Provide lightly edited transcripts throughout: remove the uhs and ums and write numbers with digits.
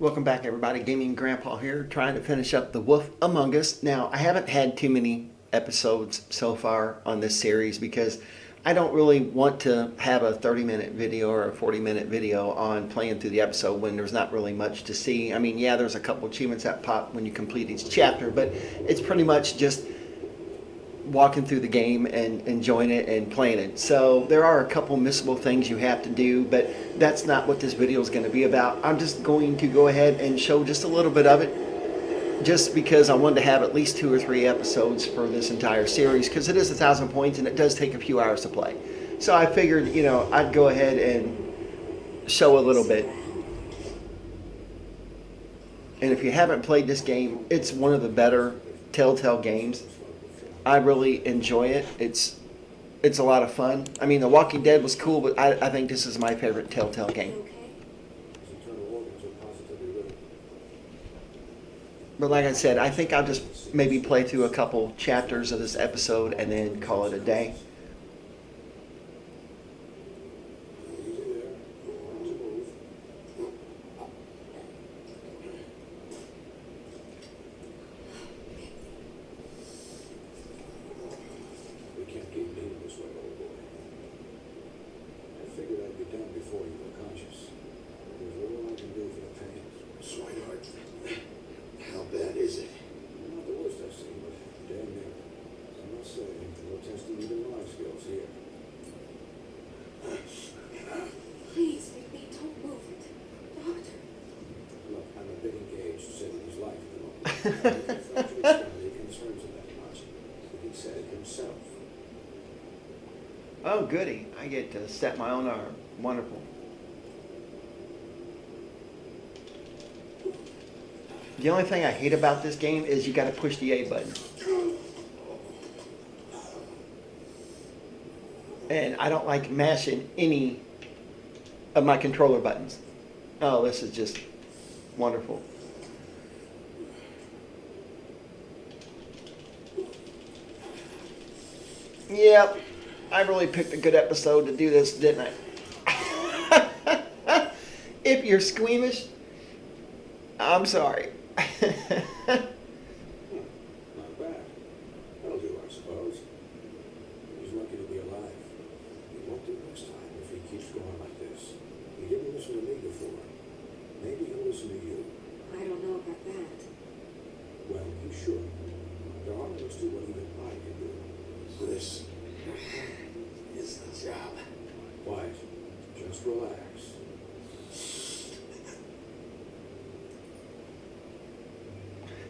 Welcome back, everybody. Gaming Grandpa here, trying to finish up The Wolf Among Us. Now, I haven't had too many episodes so far on this series because I don't really want to have a 30-minute video or a 40-minute video on playing through the episode when there's not really much to see. I mean, yeah, there's a couple achievements that pop when you complete each chapter, but it's pretty much just walking through the game and enjoying it and playing it. So there are a couple missable things you have to do, but that's not what this video is going to be about. I'm just going to go ahead and show just a little bit of it, just because I wanted to have at least 2 or 3 episodes for this entire series, because it is 1,000 points and it does take a few hours to play. So I figured, I'd go ahead and show a little bit. And if you haven't played this game, it's one of the better Telltale games. I really enjoy it. It's a lot of fun. I mean, The Walking Dead was cool, but I think this is my favorite Telltale game. But like I said, I think I'll just maybe play through a couple chapters of this episode and then call it a day. Oh, goody. I get to set my own arm. Wonderful. The only thing I hate about this game is you got to push the A button. And I don't like mashing any of my controller buttons. Oh, this is just wonderful. Yep, I really picked a good episode to do this, didn't I? If you're squeamish, I'm sorry. Not bad. That'll do, I suppose. He's lucky to be alive. He won't do next time if he keeps going like this. He didn't listen to me before. Maybe he'll listen to you. I don't know about that. Well, he should. There are limits to what even I can do. This is the job. Quiet. Just relax.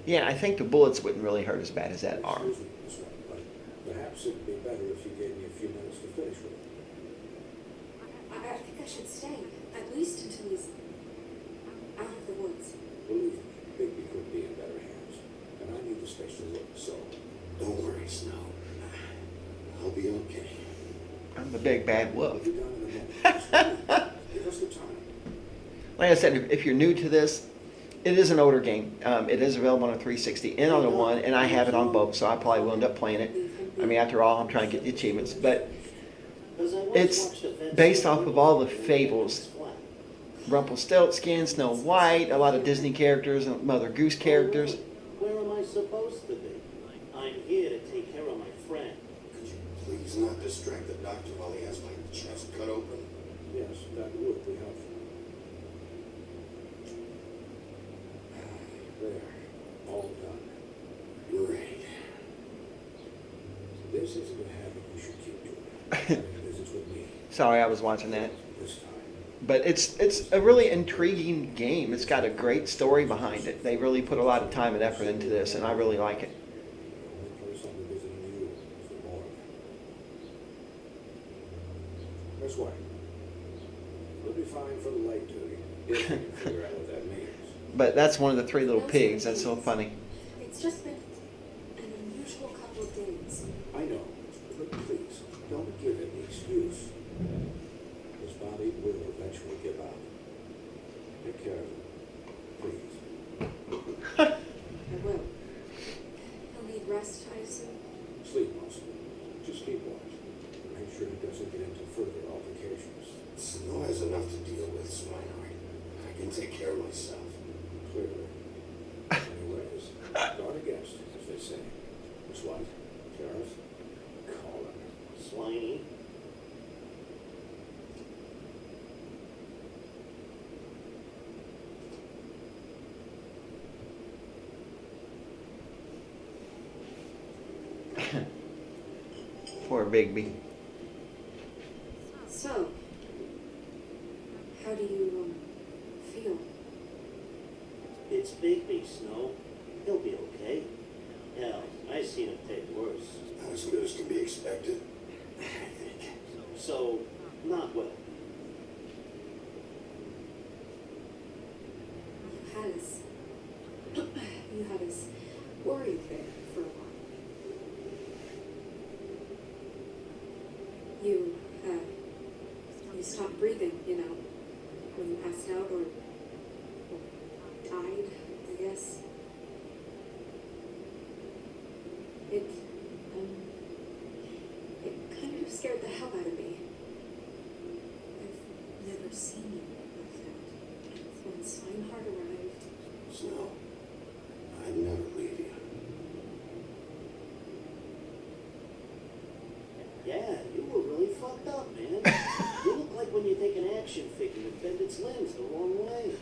Yeah, I think the bullets wouldn't really hurt as bad as that arm. Excuse me, Miss Wright, but perhaps it'd be better if you gave me a few minutes to finish with it. I think I should stay, at least until he's out of the woods. Believe me, Bigby could be in better hands, and I need the space to look, so don't worry, Snow. I'll be okay. I'm the big bad wolf. We'll be done in a moment. Give us the time. Like I said, if you're new to this, it is an older game. It is available on a 360 and on the One, and I have it on both, so I probably will end up playing it. I mean, after all, I'm trying to get the achievements. But it's based off of all the fables. Rumpelstiltskin, Snow White, a lot of Disney characters, and Mother Goose characters. Where am I supposed to be? I'm here to take care of my friend. Could you please not distract the doctor while he has my chest cut open? Yes, that would be helpful. There. All done. Great. This isn't a habit you should keep doing. Visits with me. Sorry, I was watching that. This time. But it's a really intriguing game. It's got a great story behind it. They really put a lot of time and effort into this, and I really like it. The only place I'll be visiting you is the morgue. Miss White. We'll be fine for the light duty. If you can figure out what that means. But that's one of the 3 little pigs. That's so funny. It's just been an unusual couple of days. I know, but please, don't give it the excuse. His body will eventually give out. Take care of him, please. I will. He'll need rest, I assume. Sleep mostly. Just keep watch. Make sure he doesn't get into further altercations. Snow has enough to deal with, sweetheart. I can take care of myself. clearly. Anyways, start a guest, as they say. Miss White, Sheriff, Colin. Slimy. Poor Bigby. So, how do you, feel? It's Bigby, Snow. He'll be okay. Hell, I seen him take worse. Not as good as can be expected, I think. So, not well. You had us worried there for a while. You stopped breathing, when you passed out or died, I guess. It kind of scared the hell out of me. I've never seen you like that. When Swinehart arrived, Snow, I'd never leave you. Yeah, you were really fucked up, man. You look like when you take an action figure and bend its limbs the wrong way.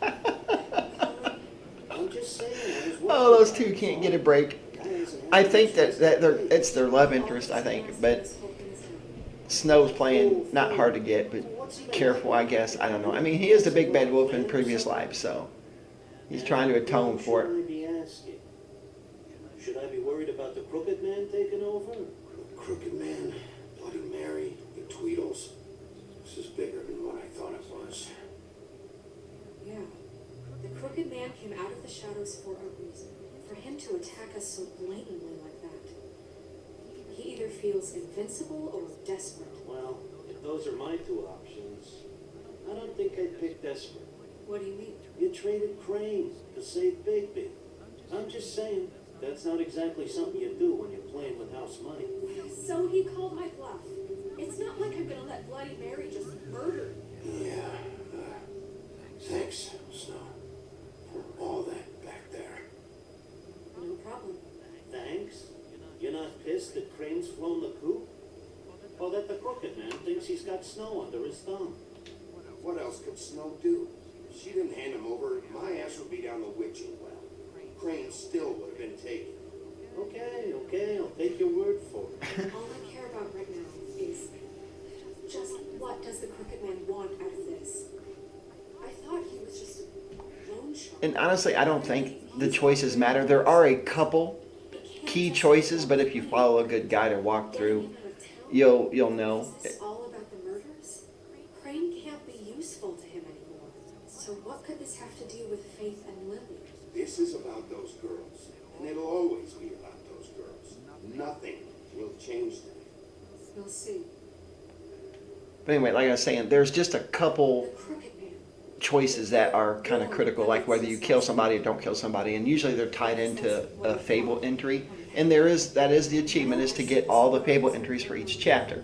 I'm just saying, I was worried Oh, those about two it, can't so get a break. I think that it's their love interest, I think, but Snow's playing not hard to get, but careful, I guess. I don't know. I mean, he is the big bad wolf in previous lives, so he's trying to atone for Should it. I be asking? Should I be worried about the crooked man taking over? Crooked Man, Bloody Mary, the Tweedles. This is bigger than what I thought it was. Yeah. The Crooked Man came out of the shadows for a reason. For him to attack us so blatantly like that. He either feels invincible or desperate. Well, if those are my two options, I don't think I'd pick desperate. What do you mean? You traded Crane to save Bigby. I'm just saying, that's not exactly something you do when you're playing with house money. So he called my bluff. It's not like I'm gonna let Bloody Mary just murder me. Yeah, thanks, Snow, for all that back there. No problem. Thanks? You're not pissed that Crane's flown the coop? Or that the crooked man thinks he's got Snow under his thumb? What else could Snow do? If she didn't hand him over, my ass would be down the witching well. Crane still would have been taken. Okay, I'll take your word for it. All I care about right now is just what does the Crooked Man want out of this? I thought he was just a loan shark. And honestly, I don't think the choices matter. There are a couple key choices, but if you follow a good guide or walk through, you'll know. Is this all about the murders? Crane can't be useful to him anymore. So what could this have to do with Faith and Lily? This is about those girls, and it'll always be about those girls. Nothing will change them. We'll see. But anyway, like I was saying, there's just a couple The Crooked Man. choices that are kind of critical, like whether you kill somebody or don't kill somebody, and usually they're tied into a fable entry. And that is the achievement, is to get all the fable entries for each chapter.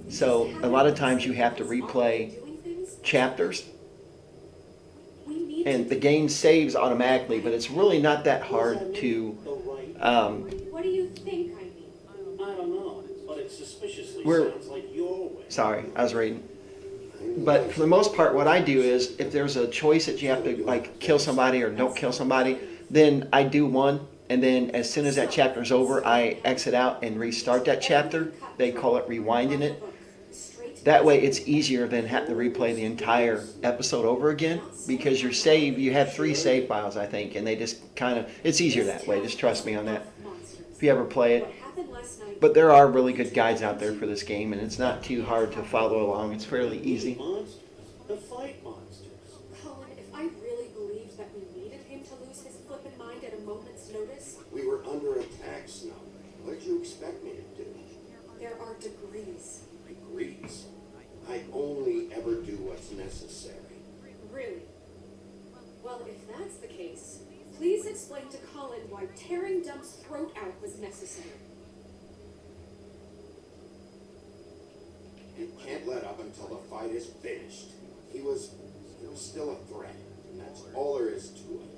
So a lot of times you have to replay chapters, and the game saves automatically, but it's really not that hard to. What do you think I mean? I don't know, but it suspiciously We're- sounds like your way. Sorry, I was reading. But for the most part, what I do is, if there's a choice that you have to like kill somebody or don't kill somebody, then I do one, and then as soon as that chapter's over, I exit out and restart that chapter. They call it rewinding it. That way, it's easier than having to replay the entire episode over again, because your save, you have 3 save files, I think, and they just kind of, it's easier that way. Just trust me on that. If you ever play it. But there are really good guides out there for this game, and it's not too hard to follow along. It's fairly easy. Monsters. The fight monsters. Colin, if I really believed that we needed him to lose his flippin' mind at a moment's notice, We were under attack, Snow. What did you expect me to do? there are degrees. Degrees. I only ever do what's necessary. Really? Well, if that's the case, please explain to Colin why tearing Dump's throat out was necessary. You can't let up until the fight is finished. He was still a threat, and that's all there is to it.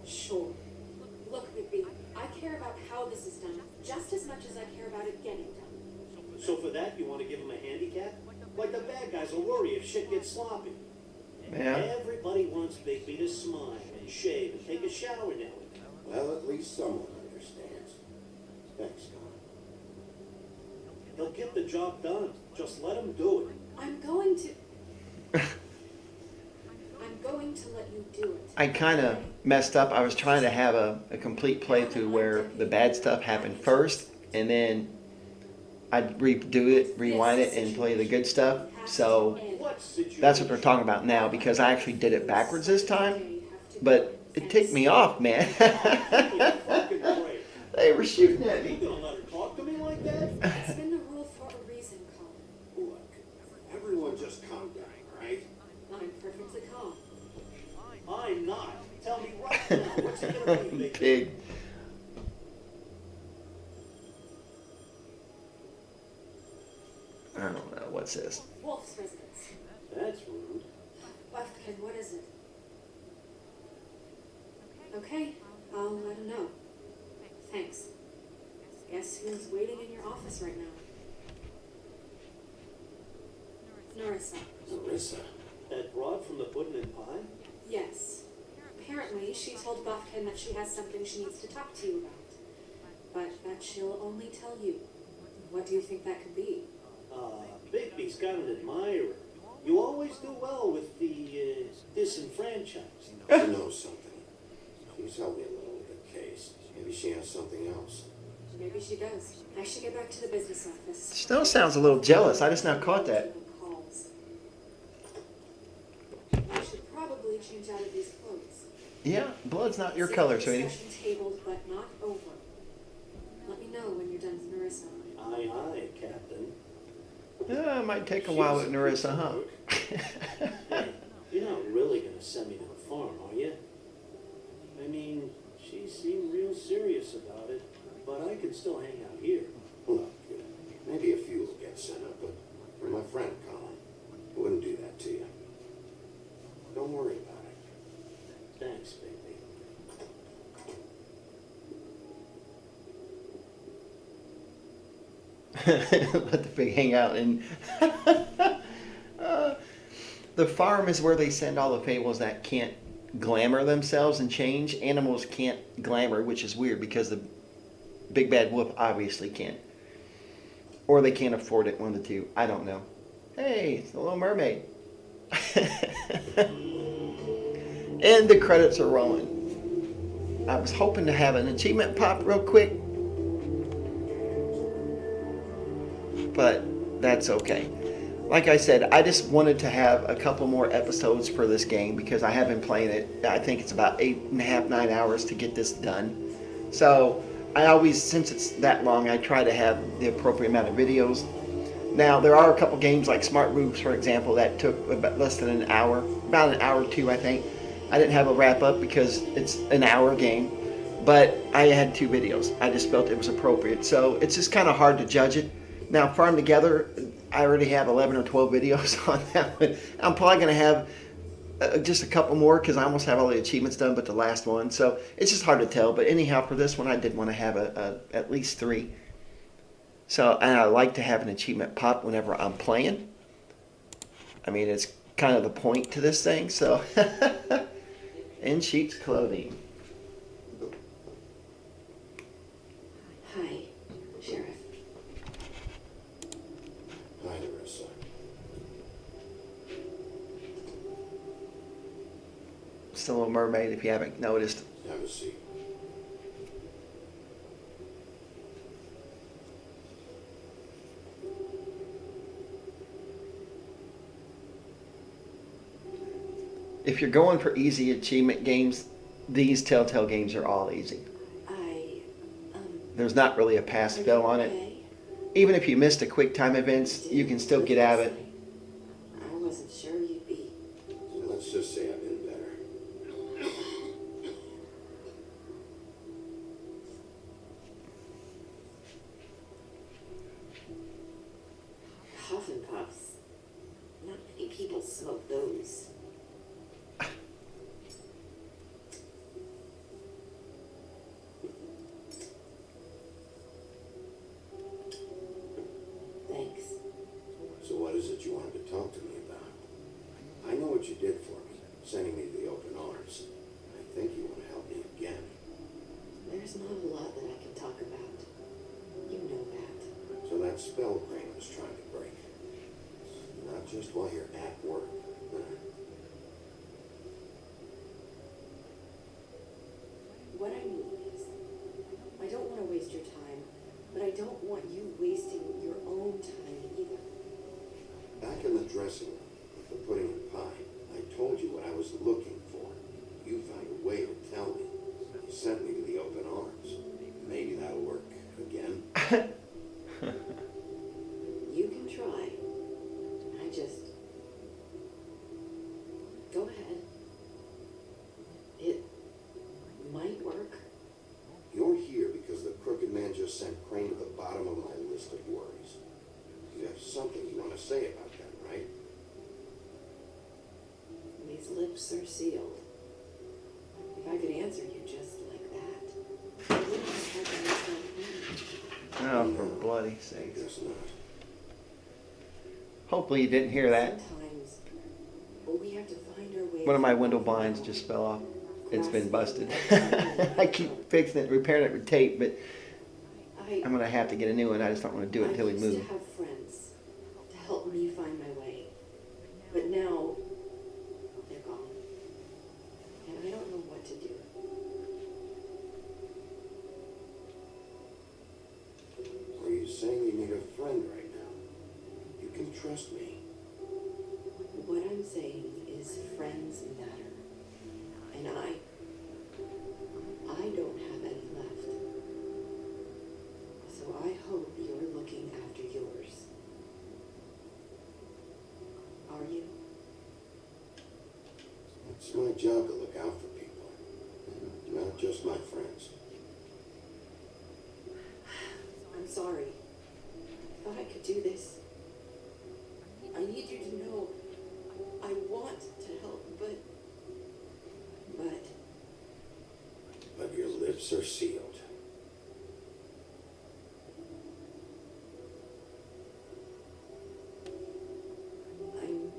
Sure. Look, Bigby, I care about how this is done just as much as I care about it getting done. So for that, you want to give him a handicap? Like the bad guys will worry if shit gets sloppy. Yeah. Everybody wants Bigby to smile and shave and take a shower now and then. Well, at least someone understands. Thanks, Con. He'll get the job done. Just let him do it. I'm going to let you do it. I kind of messed up. I was trying to have a complete playthrough where the bad stuff happened first, and then I'd redo it, rewind it, and play the good stuff. So What situation? that's what they're talking about now, because I actually did it backwards this time. But it ticked me off, man. Fucking great. They were shooting at You me. gonna let her talk to me like that? It's been the rule for a reason, Colin. Look, everyone just calm down, all right? I'm perfectly calm. I'm not. Tell me right now, what's it gonna be, Bigby? Pig. I don't know. What's this? Wolf's residence. That's rude. Buffkin, what is it? Okay, I'll let him know. Thanks. Guess who's waiting in your office right now? Narissa. Marissa. That broad from the pudding and pie? Yes. Apparently, she told Buffkin that she has something she needs to talk to you about. But that she'll only tell you. What do you think that could be? Bigby's got an admirer. You always do well with the disenfranchised. She knows something. She's helped me a little with the case. Maybe she has something else. Maybe she does. I should get back to the business office. Snow sounds a little jealous. I just now caught that. Calls. I should probably change out of these clothes. Yeah, blood's not your color, sweetie. Session tabled, but not over. Let me know when you're done with Marissa. Aye, aye, Captain. Yeah, it might take a while with Narissa, huh? Hey, you're not really gonna send me to the farm, are you? I mean, she seemed real serious about it, but I can still hang out here. Look, maybe a few will get sent up, but for my friend Colin, I wouldn't do that to you. Don't worry about it. Thanks, Bigby. Let the pig hang out. And the farm is where they send all the fables that can't glamour themselves and change. Animals can't glamour, which is weird because the big bad wolf obviously can. Or they can't afford it, one of the two. I don't know. Hey, it's the Little Mermaid. And the credits are rolling. I was hoping to have an achievement pop real quick, but that's okay. Like I said, I just wanted to have a couple more episodes for this game because I have been playing it. I think it's about 8.5, 9 hours to get this done. So I always, since it's that long, I try to have the appropriate amount of videos. Now, there are a couple games like Smart Roofs, for example, that took about less than an hour, about an hour or two, I think. I didn't have a wrap up because it's an hour game, but I had 2 videos. I just felt it was appropriate. So it's just kind of hard to judge it. Now, Farm Together, I already have 11 or 12 videos on that one. I'm probably going to have just a couple more because I almost have all the achievements done but the last one. So it's just hard to tell. But anyhow, for this one, I did want to have at least 3. So, and I like to have an achievement pop whenever I'm playing. I mean, it's kind of the point to this thing. So, in sheep's clothing. Hi, Sheriff. Hi, Marissa. It's the Little Mermaid, if you haven't noticed. Have a seat. If you're going for easy achievement games, these Telltale games are all easy. There's not really a pass fail on it. Even if you missed a quick time events, you can still get out of it. I wasn't sure you'd be. Let's just say I've been better. Coffin puffs. Not many people smoke those. just while you're at work. What I mean is, I don't want to waste your time, but I don't want you wasting your own time either. Back in the dressing room with the pudding and pie, I told you what I was looking for. You found a way to tell me. You sent me to the open arms. Maybe that'll work again. You can try. I just... Go ahead. It might work. You're here because the crooked man just sent Crane to the bottom of my list of worries. You have something you want to say about that, right? These lips are sealed. If I could answer you just like that, I wouldn't have had to make that plan. Oh, for bloody I sakes. guess not. Hopefully you didn't hear that. Sometimes we have to find our way. One of my window blinds just fell off. It's been busted. I keep fixing it, repairing it with tape, but I'm going to have to get a new one. I just don't want to do it until we I move. used to have friends to help me find my way, but now they're gone, and I don't know what to do. Are you saying you need a friend right now? You can trust me. What I'm saying is friends matter, and I don't have any left. So I hope you're looking after yours. Are you? It's my job to look out for people, not just my friends. I'm sorry. I thought I could do this. I need you to know I want to help, but But your lips are sealed. I'm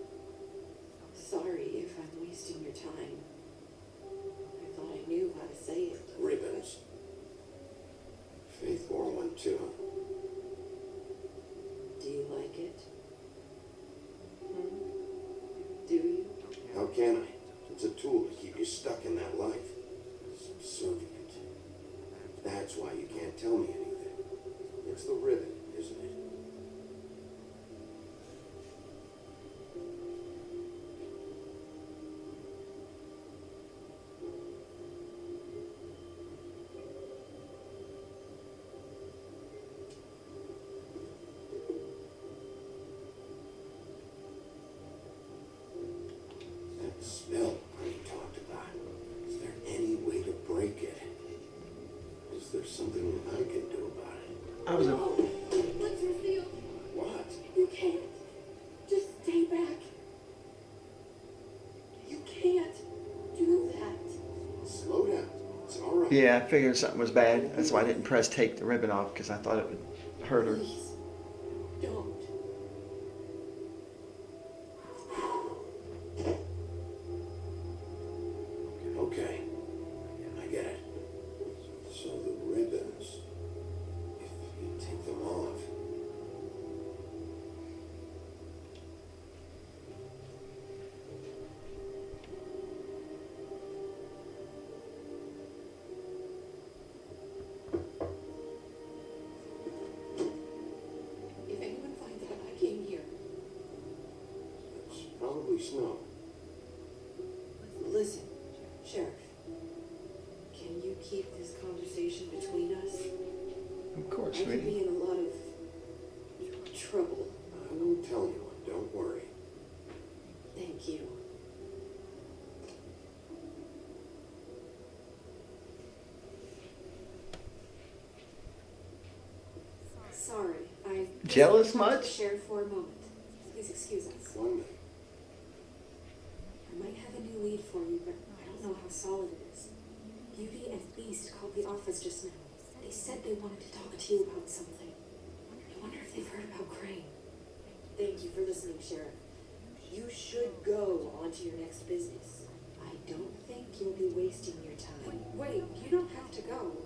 sorry if I'm wasting your time. I thought I knew how to say it. Ribbons. Faith wore one too. Do you like it? Do you? How can I? It's a tool to keep you stuck in that life. Subservient. That's why you can't tell me anything. It's the ribbon, isn't it? That spell Crane talked about. Is there any way to break it? Is there something I can do about it? I was a... Let's reveal. What? You can't. Just stay back. You can't do that. Slow down. It's all right. Yeah, I figured something was bad. That's why I didn't press take the ribbon off, because I thought it would hurt her. Please, don't. Okay. I get it. So the ribbons, if you take them off. If anyone finds out I came here, It's probably snow. listen, Sheriff. Can you keep this conversation between us? Of course, I could sweetie. be in a lot of trouble. I won't tell anyone. Don't worry. Thank you. Sorry, I... Jealous Talk to the much? Sheriff for a moment. Please excuse us. 1 minute. I might have a new lead for you, but I don't know how solid it is. Beauty and Beast called the office just now. They said they wanted to talk to you about something. I wonder if they've heard about Crane. Thank you for listening, Sheriff. You should go on to your next business. I don't think you'll be wasting your time. Wait, you don't have to go.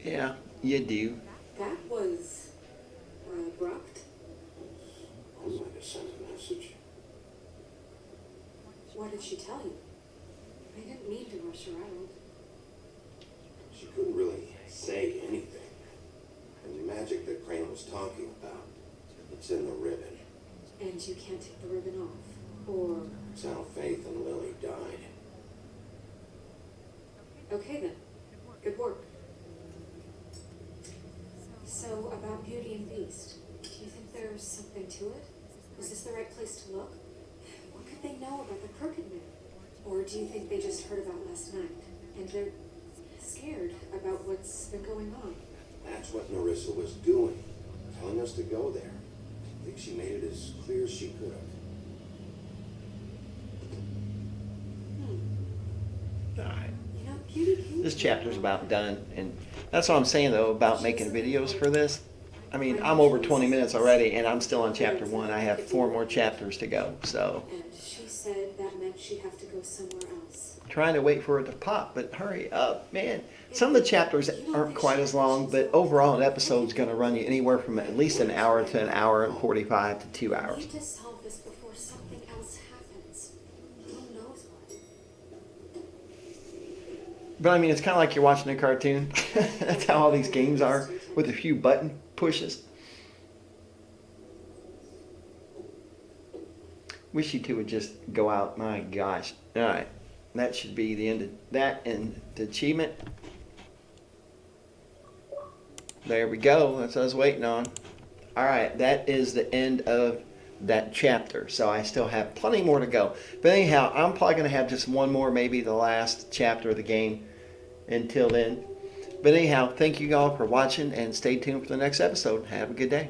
Yeah, you do. That was abrupt? I might have sent a message. What did she tell you? I didn't mean to rush her out. She couldn't really say anything. And the magic that Crane was talking about, it's in the ribbon. And you can't take the ribbon off? Or... It's how Faith and Lily died. Okay then. Good work. So, about Beauty and Beast, do you think there's something to it? Is this the right place to look? What could they know about the Crooked Man? Or do you think they just heard about last night, and they're scared about what's been going on? That's what Narissa was doing, telling us to go there. I think she made it as clear as she could have. All right. You know, Beauty came This to chapter's me. about done, and that's what I'm saying though about making videos for this. I mean, I'm over 20 minutes already, and I'm still on chapter 1. I have 4 more chapters to go, so And she said that meant she'd have to go somewhere else. trying to wait for it to pop, but hurry up, man. Some of the chapters aren't quite as long, but overall an episode's going to run you anywhere from at least an hour to an hour and 45 to 2 I hours. need to solve this before something else happens. Who knows what? But I mean, it's kind of like you're watching a cartoon. That's how all these games are, with a few button pushes. Wish you two would just go out. My gosh. All right. That should be the end of that and the achievement. There we go. That's what I was waiting on. All right. That is the end of that chapter. So I still have plenty more to go. But anyhow, I'm probably going to have just one more, maybe the last chapter of the game until then. But anyhow, thank you all for watching and stay tuned for the next episode. Have a good day.